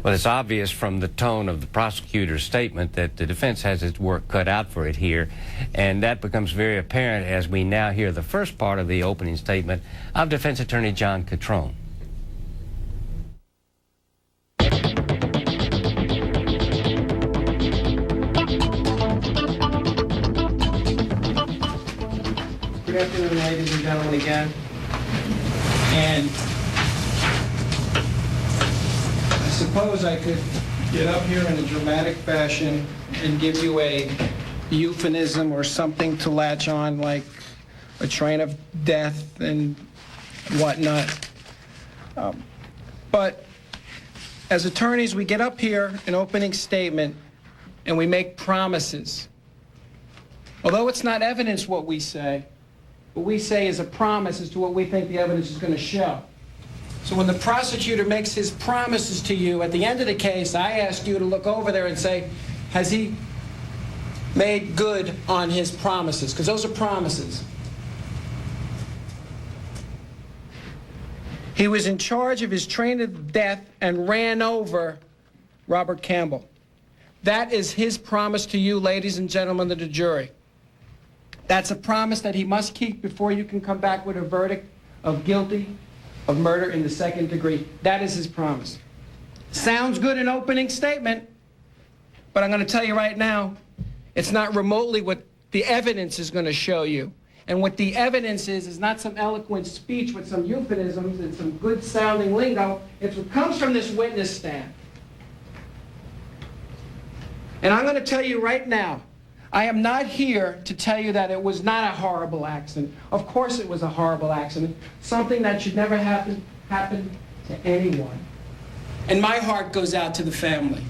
Well, it's obvious from the tone of the prosecutor's statement that the defense has its work cut out for it here, and that becomes very apparent as we now hear the first part of the opening statement of Defense Attorney John Catrone. Good afternoon, ladies and gentlemen, again. And I suppose I could get up here in a dramatic fashion and give you a euphemism or something to latch on, like a train of death and whatnot. But as attorneys, we get up here, an opening statement, and we make promises. Although it's not evidence what we say is a promise as to what we think the evidence is going to show. So when the prosecutor makes his promises to you at the end of the case, I ask you to look over there and say, has he made good on his promises? Because those are promises. He was in charge of his train of death and ran over Robert Campbell. That is his promise to you, ladies and gentlemen of the jury. That's a promise that he must keep before you can come back with a verdict of guilty of murder in the second degree. That is his promise. Sounds good in opening statement, but I'm going to tell you right now, it's not remotely what the evidence is going to show you. And what the evidence is not some eloquent speech with some euphemisms and some good-sounding lingo. It's what comes from this witness stand. And I'm going to tell you right now, I am not here to tell you that it was not a horrible accident. Of course it was a horrible accident, something that should never happen to anyone. And my heart goes out to the family.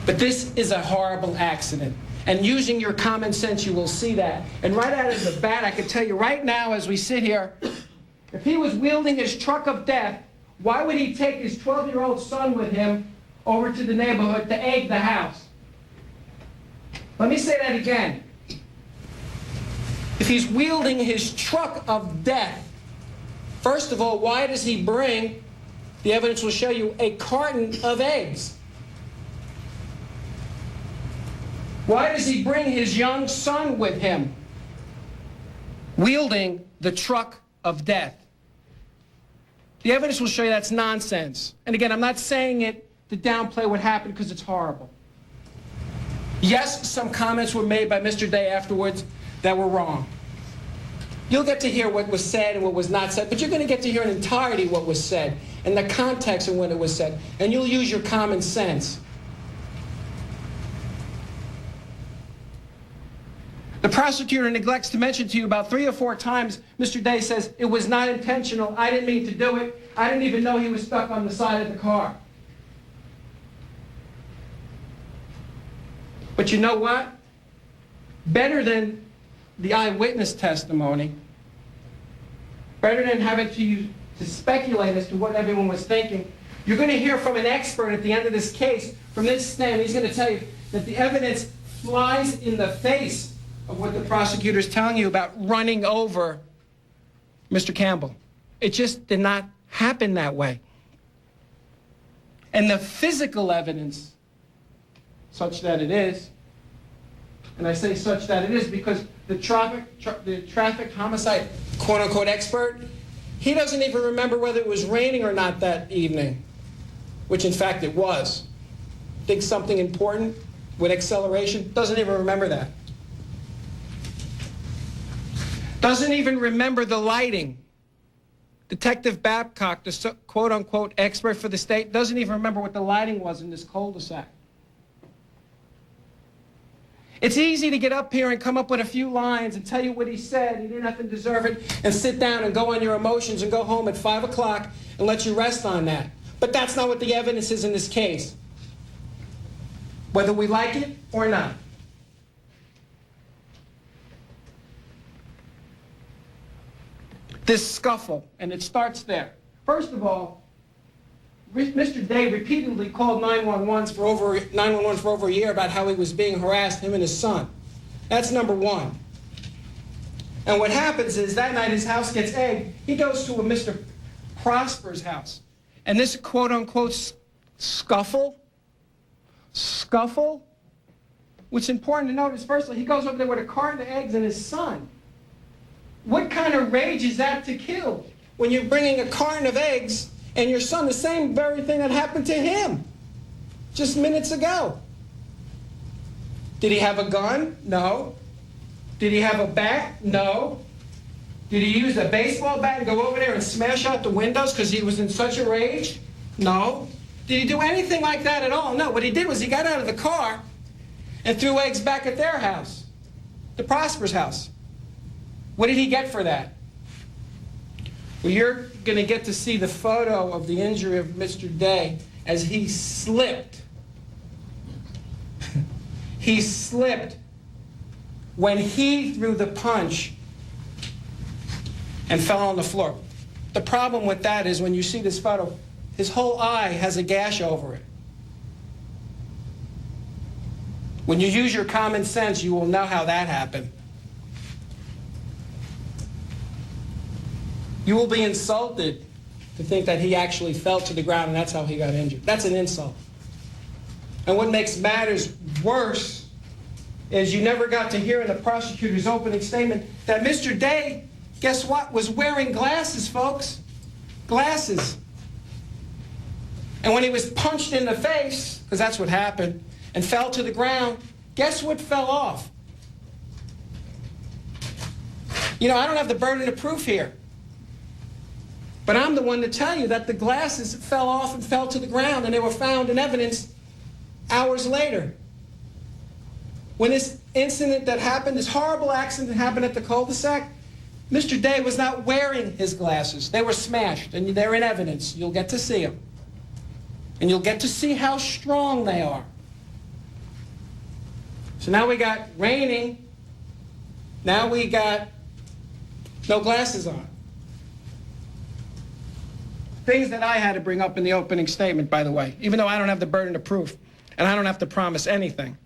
But this is a horrible accident. And using your common sense, you will see that. And right out of the bat, I can tell you right now as we sit here, if he was wielding his truck of death, why would he take his 12-year-old son with him over to the neighborhood to egg the house? Let me say that again. If he's wielding his truck of death, first of all, why does he bring, the evidence will show you, a carton of eggs? Why does he bring his young son with him, wielding the truck of death? The evidence will show you that's nonsense. And again, I'm not saying it to downplay what happened because it's horrible. Yes, some comments were made by Mr. Day afterwards that were wrong. You'll get to hear what was said and what was not said, but you're going to get to hear in entirety what was said and the context of when it was said, and you'll use your common sense. The prosecutor neglects to mention to you about 3 or 4 times, Mr. Day says, it was not intentional, I didn't mean to do it, I didn't even know he was stuck on the side of the car. But you know what? Better than the eyewitness testimony, better than having to speculate as to what everyone was thinking, you're going to hear from an expert at the end of this case, from this stand. He's going to tell you that the evidence flies in the face of what the prosecutor is telling you about running over Mr. Campbell. It just did not happen that way. And the physical evidence, such that it is, and I say such that it is because the traffic homicide quote-unquote expert, he doesn't even remember whether it was raining or not that evening, which in fact it was. Think something important with acceleration, doesn't even remember that. Doesn't even remember the lighting. Detective Babcock, the quote-unquote expert for the state, doesn't even remember what the lighting was in this cul-de-sac. It's easy to get up here and come up with a few lines and tell you what he said, he didn't have to deserve it, and sit down and go on your emotions and go home at 5 o'clock and let you rest on that. But that's not what the evidence is in this case, whether we like it or not. This scuffle, and it starts there. First of all, Mr. Day repeatedly called 911 for over a year about how he was being harassed, him and his son. That's number one. And what happens is that night his house gets egged. He goes to a Mr. Prosper's house. And this quote-unquote scuffle. What's important to note is, firstly, he goes over there with a carton of eggs and his son. What kind of rage is that to kill when you're bringing a carton of eggs and your son, the same very thing that happened to him just minutes ago? Did he have a gun? No. Did he have a bat? No. Did he use a baseball bat and go over there and smash out the windows because he was in such a rage? No. Did he do anything like that at all? No. What he did was he got out of the car and threw eggs back at their house, the Prosper's house. What did he get for that? Well, you're going to get to see the photo of the injury of Mr. Day as he slipped. He slipped when he threw the punch and fell on the floor. The problem with that is when you see this photo, his whole eye has a gash over it. When you use your common sense, you will know how that happened. You will be insulted to think that he actually fell to the ground and that's how he got injured. That's an insult. And what makes matters worse is you never got to hear in the prosecutor's opening statement that Mr. Day, guess what, was wearing glasses, folks. Glasses. And when he was punched in the face, because that's what happened, and fell to the ground, guess what fell off? You know, I don't have the burden of proof here. But I'm the one to tell you that the glasses fell off and fell to the ground, and they were found in evidence hours later. When this incident that happened, this horrible accident that happened at the cul-de-sac, Mr. Day was not wearing his glasses. They were smashed, and they're in evidence. You'll get to see them. And you'll get to see how strong they are. So now we got raining. Now we got no glasses on. Things that I had to bring up in the opening statement, by the way, even though I don't have the burden of proof, and I don't have to promise anything.